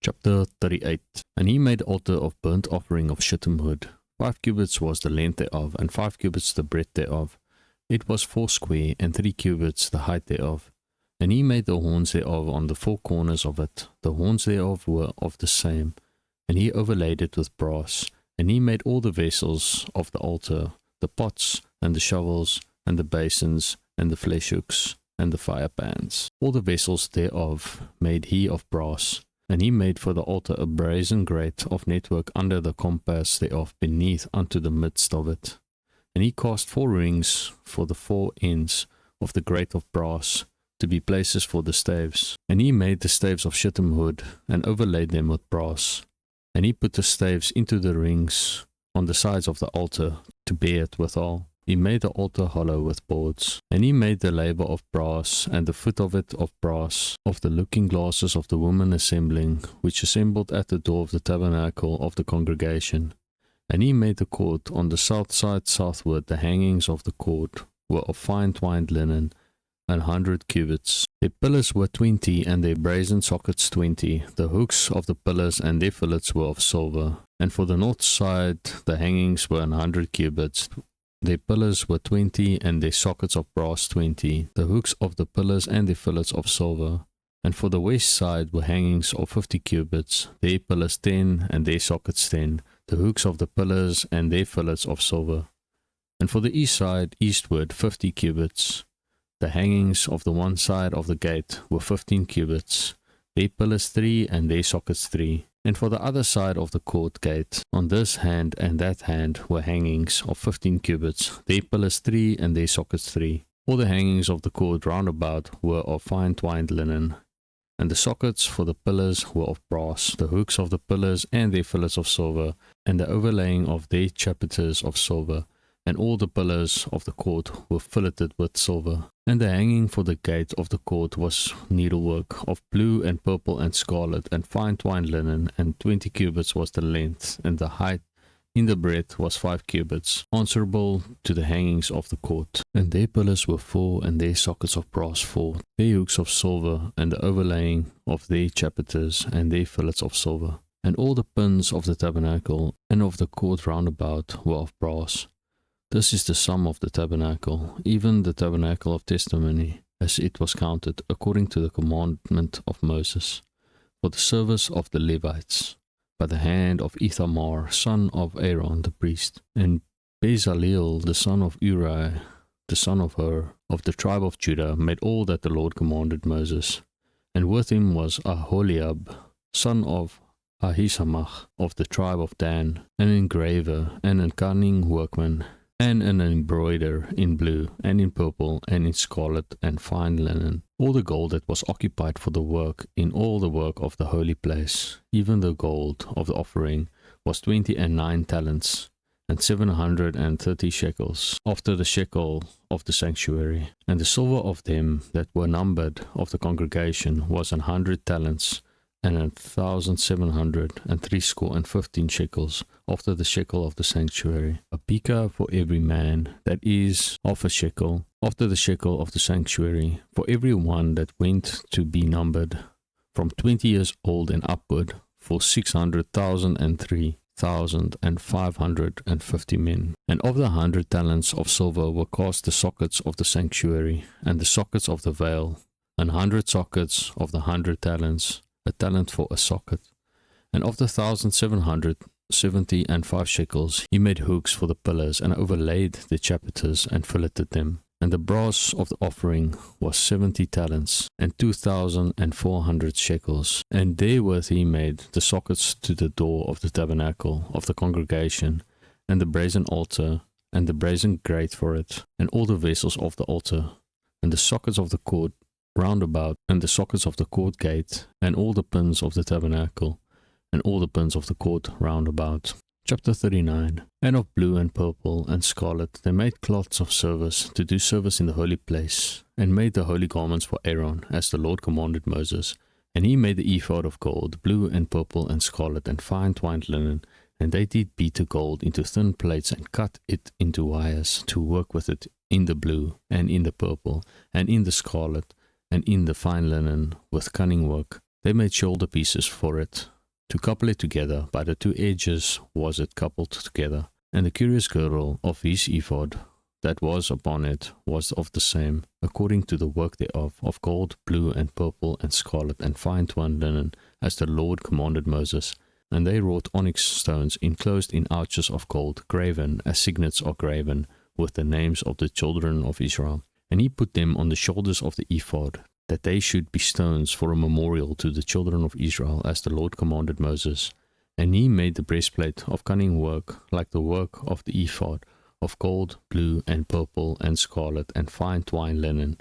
Chapter 38. And he made altar of burnt offering of shittim wood. 5 cubits was the length thereof, and 5 cubits the breadth thereof. It was 4 square, and 3 cubits the height thereof. And he made the horns thereof on the 4 corners of it. The horns thereof were of the same. And he overlaid it with brass. And he made all the vessels of the altar, the pots, and the shovels, and the basins, and the flesh hooks, and the fire pans. All the vessels thereof made he of brass. And he made for the altar a brazen grate of network under the compass thereof beneath unto the midst of it. And he cast 4 rings for the 4 ends of the grate of brass, to be places for the staves. And he made the staves of shittim wood, and overlaid them with brass. And he put the staves into the rings on the sides of the altar, to bear it withal. He made the altar hollow with boards. And he made the laver of brass, and the foot of it of brass, of the looking glasses of the women assembling, which assembled at the door of the tabernacle of the congregation. And he made the court on the south side southward. The hangings of the court were of fine twined linen, 100 cubits. Their pillars were 20, and their brazen sockets 20. The hooks of the pillars and their fillets were of silver. And for the north side the hangings were 100 cubits. Their pillars were 20, and their sockets of brass 20. The hooks of the pillars and their fillets of silver. And for the west side were hangings of 50 cubits. Their pillars 10, and their sockets 10. The hooks of the pillars and their fillets of silver. And for the east side eastward 50 cubits. The hangings of the one side of the gate were 15 cubits, their pillars 3, and their sockets 3. And for the other side of the court gate, on this hand and that hand, were hangings of 15 cubits, their pillars 3, and their sockets 3. All the hangings of the court round about were of fine twined linen. And the sockets for the pillars were of brass, the hooks of the pillars and their fillets of silver, and the overlaying of their chapiters of silver. And all the pillars of the court were filleted with silver. And the hanging for the gate of the court was needlework of blue and purple and scarlet and fine twined linen, and 20 cubits was the length, and the height in the breadth was 5 cubits, answerable to the hangings of the court. And their pillars were 4, and their sockets of brass 4, their hooks of silver, and the overlaying of their chapiters and their fillets of silver. And all the pins of the tabernacle and of the court round about were of brass. This is the sum of the tabernacle, even the tabernacle of testimony, as it was counted, according to the commandment of Moses, for the service of the Levites, by the hand of Ithamar, son of Aaron the priest, and Bezaleel, the son of Uri, the son of Hur, of the tribe of Judah, made all that the Lord commanded Moses. And with him was Aholiab, son of Ahisamach, of the tribe of Dan, an engraver, and a cunning workman, and an embroider in blue, and in purple, and in scarlet, and fine linen. All the gold that was occupied for the work, in all the work of the holy place, even the gold of the offering, was 29 talents, and 730 shekels, after the shekel of the sanctuary. And the silver of them that were numbered of the congregation was 100 talents, and 1,715 shekels, after the shekel of the sanctuary. A pika for every man, that is, of a shekel, after the shekel of the sanctuary, for every one that went to be numbered, from 20 years old and upward, for 600,003,550 men. And of the 100 talents of silver were cast the sockets of the sanctuary, and the sockets of the veil, 100 sockets of the 100 talents, a talent for a socket. And of the 1,775 shekels he made hooks for the pillars, and overlaid the chapiters, and filleted them. And the brass of the offering was 70 talents, and 2,400 shekels. And therewith he made the sockets to the door of the tabernacle of the congregation, and the brazen altar, and the brazen grate for it, and all the vessels of the altar, and the sockets of the court round about, and the sockets of the court gate, and all the pins of the tabernacle, and all the pins of the court round about. Chapter 39. And of blue and purple and scarlet they made cloths of service, to do service in the holy place, and made the holy garments for Aaron, as the Lord commanded Moses. And he made the ephod of gold, blue and purple and scarlet, and fine twined linen, and they did beat the gold into thin plates, and cut it into wires, to work with it in the blue, and in the purple, and in the scarlet, and in the fine linen, with cunning work. They made shoulder pieces for it, To couple it together, by the two edges was it coupled together. And the curious girdle of his ephod that was upon it was of the same, according to the work thereof, of gold, blue, and purple, and scarlet, and fine twined linen, as the Lord commanded Moses. And they wrought onyx stones enclosed in ouches of gold, graven, as signets are graven, with the names of the children of Israel. And he put them on the shoulders of the ephod, that they should be stones for a memorial to the children of Israel, as the Lord commanded Moses. And he made the breastplate of cunning work, like the work of the ephod, of gold, blue, and purple, and scarlet, and fine twined linen.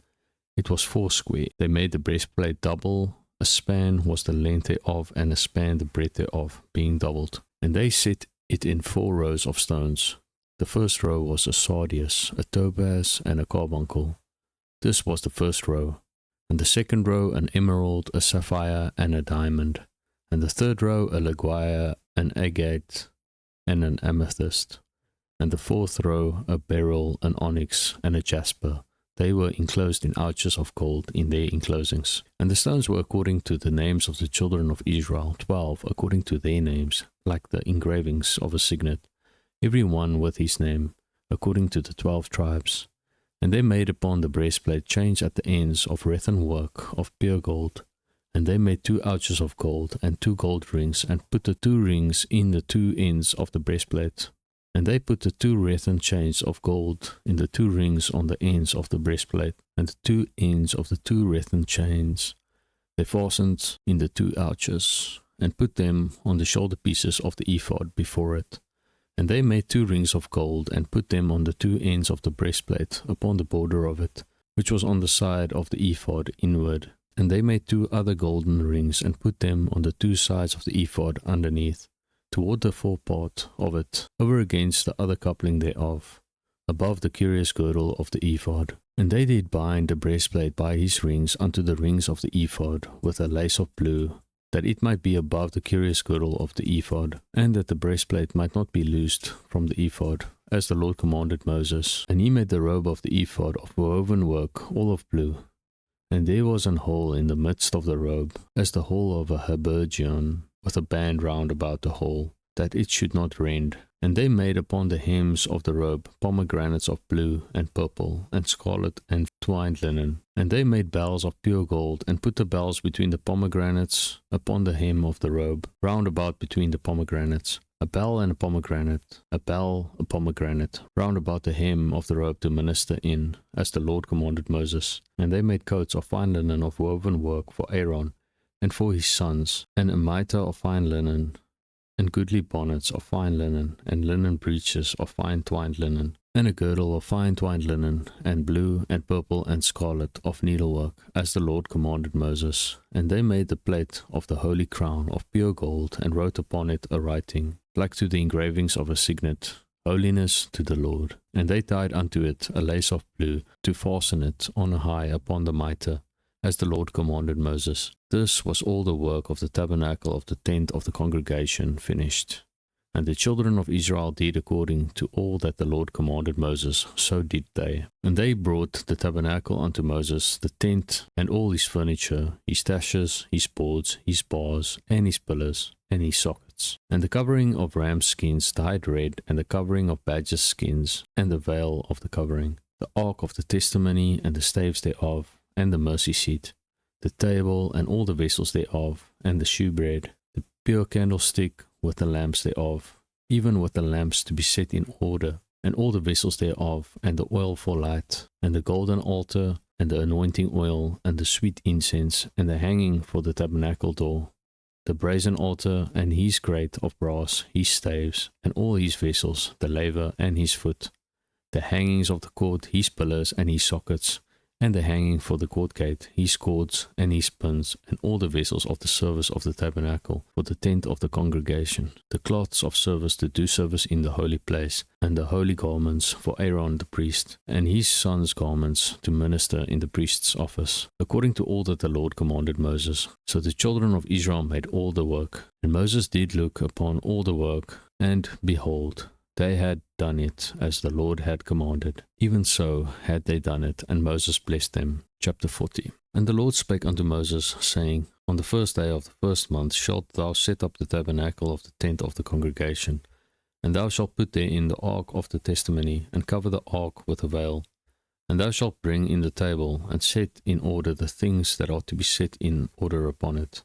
It was 4 square. They made the breastplate double. A span was the length thereof, and a span the breadth thereof, being doubled. And they set it in 4 rows of stones. The first row was a sardius, a topaz, and a carbuncle. This was the first row. And the second row an emerald, a sapphire, and a diamond. And the third row a laguia, an agate, and an amethyst. And the fourth row a beryl, an onyx, and a jasper. They were enclosed in ouches of gold in their enclosings. And the stones were according to the names of the children of Israel, 12 according to their names, like the engravings of a signet, every one with his name, according to the 12 tribes. And they made upon the breastplate chains at the ends of wreathen work of pure gold. And they made 2 ouches of gold, and 2 gold rings, and put the 2 rings in the 2 ends of the breastplate. And they put the 2 wreathen chains of gold in the 2 rings on the ends of the breastplate, and the 2 ends of the 2 wreathen chains they fastened in the 2 ouches, and put them on the shoulder pieces of the ephod before it. And they made 2 rings of gold, and put them on the 2 ends of the breastplate, upon the border of it, which was on the side of the ephod inward. And they made 2 other golden rings, and put them on the 2 sides of the ephod underneath, toward the forepart of it, over against the other coupling thereof, above the curious girdle of the ephod. And they did bind the breastplate by his rings unto the rings of the ephod, with a lace of blue, that it might be above the curious girdle of the ephod, and that the breastplate might not be loosed from the ephod, as the Lord commanded Moses. And he made the robe of the ephod of woven work, all of blue. And there was an hole in the midst of the robe, as the hole of a habergeon, with a band round about the hole, that it should not rend. And they made upon the hems of the robe pomegranates of blue, and purple, and scarlet, and twined linen. And they made bells of pure gold, and put the bells between the pomegranates upon the hem of the robe, round about between the pomegranates. A bell and a pomegranate, a bell, a pomegranate, round about the hem of the robe to minister in, as the Lord commanded Moses. And they made coats of fine linen of woven work for Aaron, and for his sons, and a mitre of fine linen, and goodly bonnets of fine linen, and linen breeches of fine twined linen, and a girdle of fine twined linen, and blue, and purple, and scarlet of needlework, as the Lord commanded Moses. And they made the plate of the holy crown of pure gold, and wrote upon it a writing, like to the engravings of a signet, Holiness to the Lord. And they tied unto it a lace of blue, to fasten it on high upon the mitre, as the Lord commanded Moses. This was all the work of the tabernacle of the tent of the congregation finished. And the children of Israel did according to all that the Lord commanded Moses, so did they. And they brought the tabernacle unto Moses, the tent, and all his furniture, his stashes, his boards, his bars, and his pillars, and his sockets, and the covering of ram's skins dyed red, and the covering of badger's skins, and the veil of the covering, the ark of the testimony, and the staves thereof, and the mercy seat, the table, and all the vessels thereof, and the shewbread, the pure candlestick, with the lamps thereof, even with the lamps to be set in order, and all the vessels thereof, and the oil for light, and the golden altar, and the anointing oil, and the sweet incense, and the hanging for the tabernacle door, the brazen altar, and his grate of brass, his staves, and all his vessels, the laver, and his foot, the hangings of the court, his pillars, and his sockets, and the hanging for the court gate, his cords, and his pins, and all the vessels of the service of the tabernacle, for the tent of the congregation, the cloths of service to do service in the holy place, and the holy garments for Aaron the priest, and his sons' garments to minister in the priest's office, according to all that the Lord commanded Moses. So the children of Israel made all the work. And Moses did look upon all the work, and behold, They had done it as the Lord had commanded. Even so had they done it, and Moses blessed them. Chapter 40. And the Lord spake unto Moses, saying, On the first day of the first month shalt thou set up the tabernacle of the tent of the congregation, and thou shalt put therein the ark of the testimony, and cover the ark with a veil. And thou shalt bring in the table, and set in order the things that are to be set in order upon it.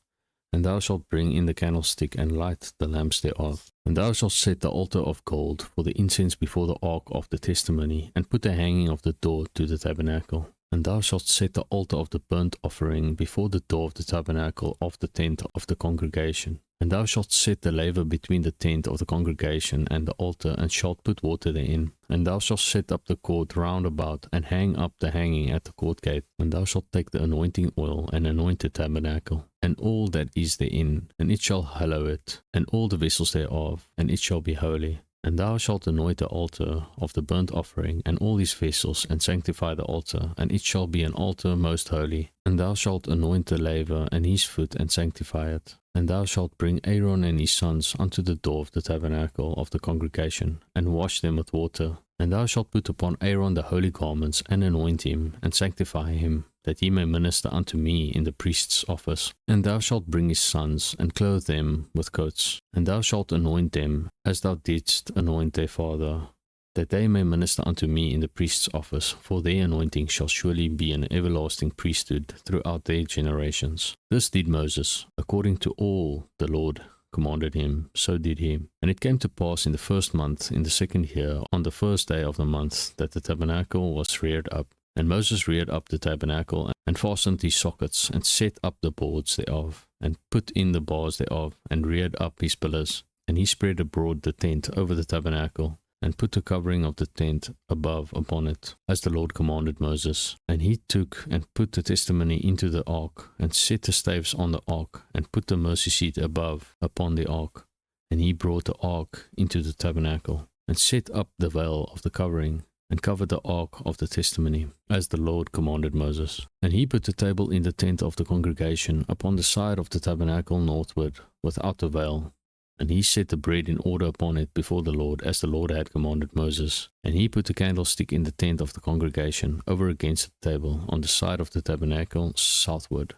And thou shalt bring in the candlestick, and light the lamps thereof. And thou shalt set the altar of gold for the incense before the ark of the testimony, and put the hanging of the door to the tabernacle. And thou shalt set the altar of the burnt offering before the door of the tabernacle of the tent of the congregation. And thou shalt set the laver between the tent of the congregation and the altar, and shalt put water therein. And thou shalt set up the court round about, and hang up the hanging at the court gate. And thou shalt take the anointing oil, and anoint the tabernacle, and all that is therein, and it shall hallow it, and all the vessels thereof, and it shall be holy. And thou shalt anoint the altar of the burnt offering, and all his vessels, and sanctify the altar, and it shall be an altar most holy. And thou shalt anoint the laver and his foot, and sanctify it. And thou shalt bring Aaron and his sons unto the door of the tabernacle of the congregation, and wash them with water. And thou shalt put upon Aaron the holy garments, and anoint him, and sanctify him, that he may minister unto me in the priest's office. And thou shalt bring his sons, and clothe them with coats. And thou shalt anoint them, as thou didst anoint their father, that they may minister unto me in the priest's office, for their anointing shall surely be an everlasting priesthood throughout their generations. This did Moses, according to all the Lord commanded him, so did he. And it came to pass in the first month, in the second year, on the first day of the month, that the tabernacle was reared up. And Moses reared up the tabernacle, and fastened his sockets, and set up the boards thereof, and put in the bars thereof, and reared up his pillars. And he spread abroad the tent over the tabernacle, and put the covering of the tent above upon it, as the Lord commanded Moses. And he took and put the testimony into the ark, and set the staves on the ark, and put the mercy seat above upon the ark. And he brought the ark into the tabernacle, and set up the veil of the covering, and covered the ark of the testimony, as the Lord commanded Moses. And he put the table in the tent of the congregation, upon the side of the tabernacle northward, without the veil. And he set the bread in order upon it before the Lord, as the Lord had commanded Moses. And he put the candlestick in the tent of the congregation, over against the table, on the side of the tabernacle southward.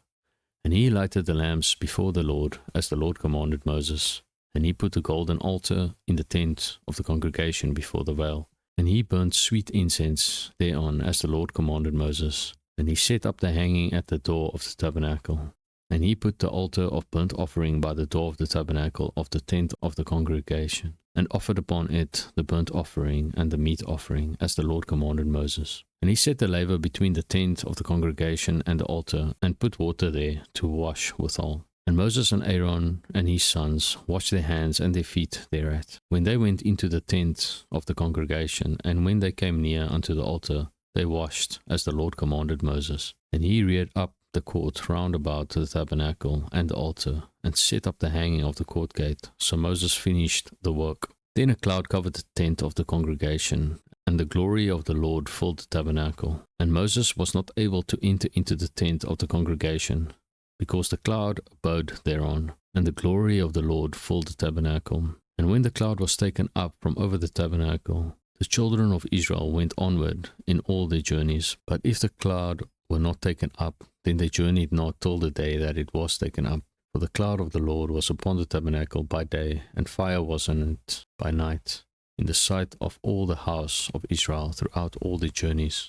And he lighted the lamps before the Lord, as the Lord commanded Moses. And he put the golden altar in the tent of the congregation before the veil. And he burnt sweet incense thereon, as the Lord commanded Moses. And he set up the hanging at the door of the tabernacle. And he put the altar of burnt offering by the door of the tabernacle of the tent of the congregation, and offered upon it the burnt offering and the meat offering, as the Lord commanded Moses. And he set the laver between the tent of the congregation and the altar, and put water there to wash withal. And Moses and Aaron and his sons washed their hands and their feet thereat, when they went into the tent of the congregation, and when they came near unto the altar, they washed, as the Lord commanded Moses. And he reared up the court round about the tabernacle and the altar, and set up the hanging of the court gate. So Moses finished the work. Then a cloud covered the tent of the congregation, and the glory of the Lord filled the tabernacle. And Moses was not able to enter into the tent of the congregation, because the cloud abode thereon, and the glory of the Lord filled the tabernacle. And when the cloud was taken up from over the tabernacle, the children of Israel went onward in all their journeys. But if the cloud were not taken up, then they journeyed not till the day that it was taken up. For the cloud of the Lord was upon the tabernacle by day, and fire was in it by night, in the sight of all the house of Israel throughout all their journeys.